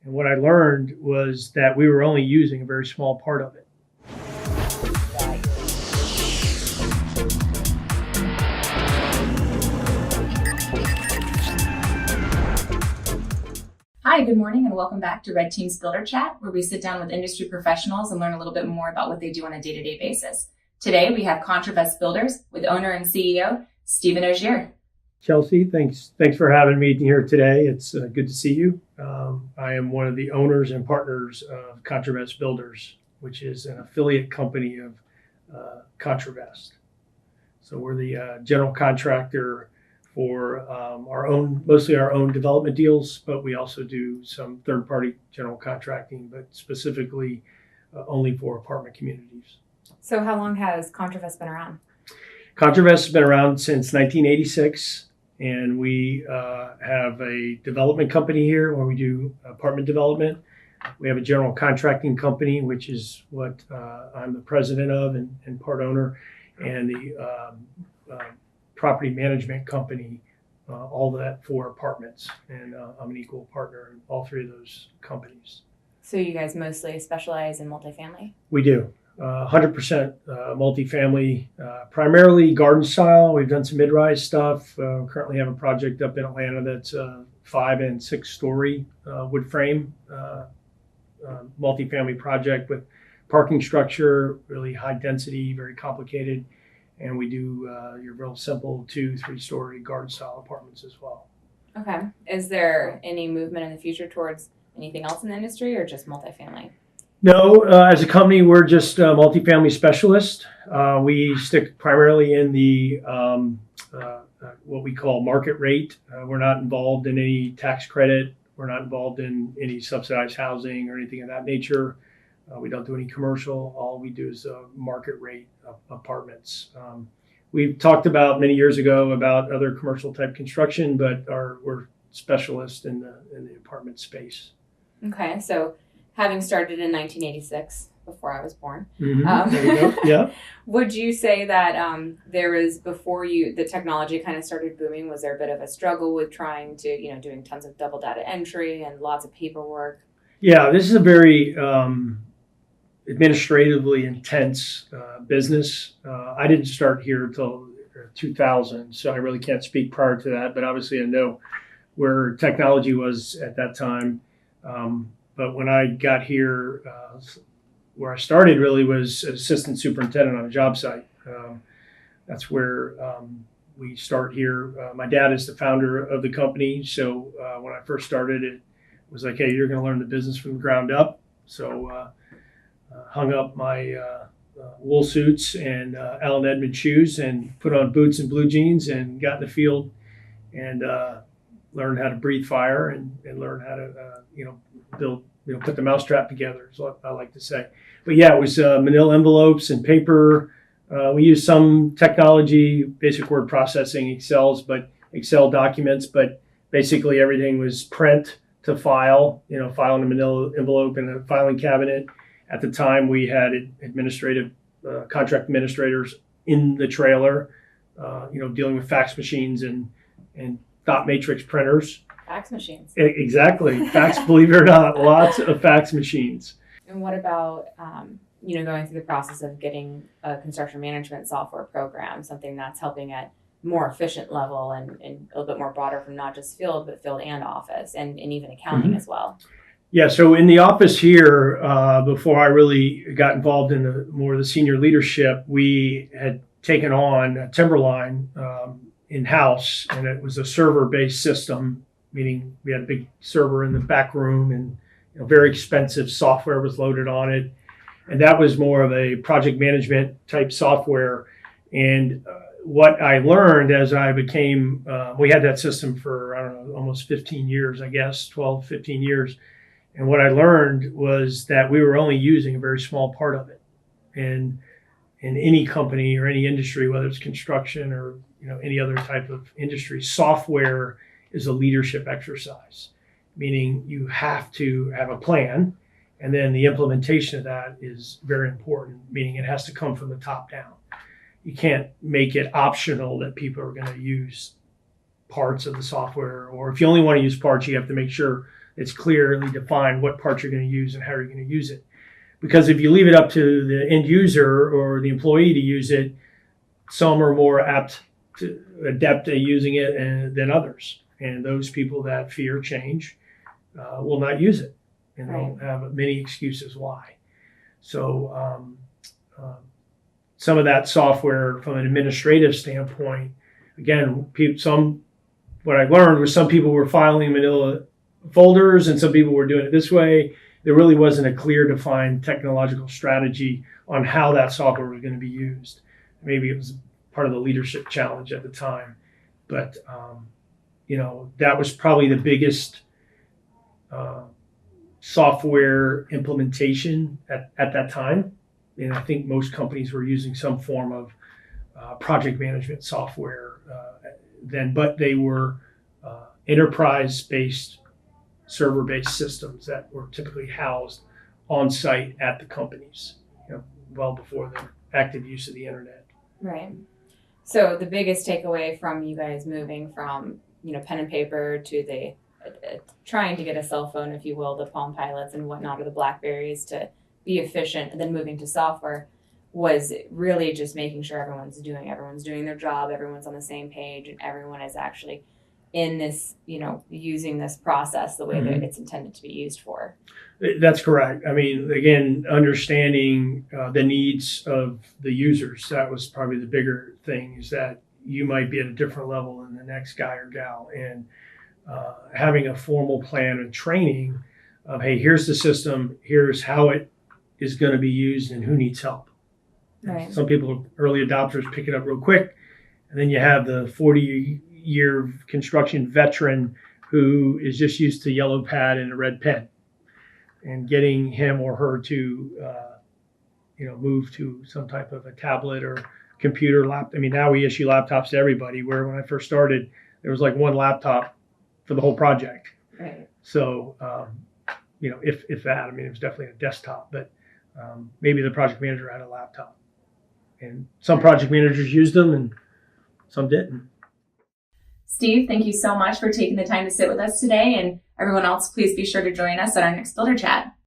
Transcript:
And what I learned was that we were only using a very small part of it. Hi, good morning, and welcome back to Red Team's BuilderChat, where we sit down with industry professionals and learn a little bit more about what they do on a day-to-day basis. Today, we have Contractor Builders with owner and CEO, Stephen Ogier. Chelsea, thanks for having me here today. It's good to see you. I am one of the owners and partners of Contractor Builders, which is an affiliate company of Contractor. So we're the general contractor for mostly our own development deals, but we also do some third-party general contracting, but specifically only for apartment communities. So how long has Contractor been around? Contractor has been around since 1986, and we have a development company here where we do apartment development. We have a general contracting company, which is what I'm the president of and part owner, and the property management company, all that for apartments. And I'm an equal partner in all three of those companies. So you guys mostly specialize in multifamily? We do. 100% multifamily, primarily garden style. We've done some mid-rise stuff. Currently have a project up in Atlanta that's 5 and 6 story wood frame multifamily project with parking structure, really high density, very complicated. And we do your real simple 2-3 story garden style apartments as well. Okay. Is there any movement in the future towards anything else in the industry or just multifamily? No, as a company, we're just multifamily specialists. We stick primarily in the what we call market rate. We're not involved in any tax credit. We're not involved in any subsidized housing or anything of that nature. We don't do any commercial. All we do is market rate apartments. We've talked about many years ago about other commercial type construction, but we're specialists in the apartment space. Okay, so having started in 1986, before I was born, Mm-hmm. There you go. Yeah. Would you say that there was, before the technology kind of started booming, was there a bit of a struggle with trying to, doing tons of double data entry and lots of paperwork? Yeah, this is a very administratively intense business. I didn't start here until 2000, so I really can't speak prior to that, but obviously I know where technology was at that time. But when I got here, where I started really was assistant superintendent on a job site. That's where we start here. My dad is the founder of the company, so when I first started, it was like, hey, you're going to learn the business from the ground up. So hung up my wool suits and Allen Edmonds shoes and put on boots and blue jeans and got in the field and learned how to breathe fire and learn how to build, put the mousetrap together is what I like to say. But yeah, it was manila envelopes and paper. We used some technology, basic word processing, Excel documents, but basically everything was print to file, file in a manila envelope in a filing cabinet. At the time, we had contract administrators in the trailer, dealing with fax machines and dot matrix printers. Fax machines. Exactly. Fax, believe it or not, lots of fax machines. And what about, going through the process of getting a construction management software program, something that's helping at more efficient level and a little bit more broader from not just field, but field and office and even accounting as well? Yeah, so in the office here, before I really got involved in more of the senior leadership, we had taken on a Timberline in-house, and it was a server-based system, meaning we had a big server in the back room and very expensive software was loaded on it. And that was more of a project management type software. And what I learned as I became, we had that system for, almost 15 years, I guess, 12, 15 years. And what I learned was that we were only using a very small part of it. And in any company or any industry, whether it's construction or any other type of industry, software is a leadership exercise, meaning you have to have a plan, and then the implementation of that is very important, meaning it has to come from the top down. You can't make it optional that people are going to use parts of the software, or if you only want to use parts, you have to make sure it's clearly defined what parts you're going to use and how you're going to use it. Because if you leave it up to the end user or the employee to use it, some are more adept at using it than others. And those people that fear change will not use it. And they'll have many excuses why. So some of that software from an administrative standpoint, again, what I learned was some people were filing manila folders and some people were doing it this way. There really wasn't a clear defined technological strategy on how that software was going to be used. Maybe it was part of the leadership challenge at the time, but that was probably the biggest software implementation at that time. And I think most companies were using some form of project management software then, but they were enterprise-based, server-based systems that were typically housed on site at the companies, well before the active use of the internet. Right. So the biggest takeaway from you guys moving from pen and paper to the trying to get a cell phone, if you will, the PalmPilots and whatnot, or the BlackBerries to be efficient, and then moving to software was really just making sure everyone's doing their job, everyone's on the same page, and everyone is actually in this, using this process the way that it's intended to be used for. That's correct. I mean, again, understanding the needs of the users, that was probably the bigger thing, is that you might be at a different level than the next guy or gal. And having a formal plan and training of, hey, here's the system, here's how it is going to be used and who needs help. Right. Some people, early adopters, pick it up real quick. And then you have the 40-year construction veteran who is just used to yellow pad and a red pen. And getting him or her to, move to some type of a tablet or computer laptop. I mean, now we issue laptops to everybody, where when I first started, there was like one laptop for the whole project. Right. So, if that, I mean, it was definitely a desktop, but maybe the project manager had a laptop. And some project managers used them and some didn't. Steve, thank you so much for taking the time to sit with us today. And everyone else, please be sure to join us at our next Builder Chat.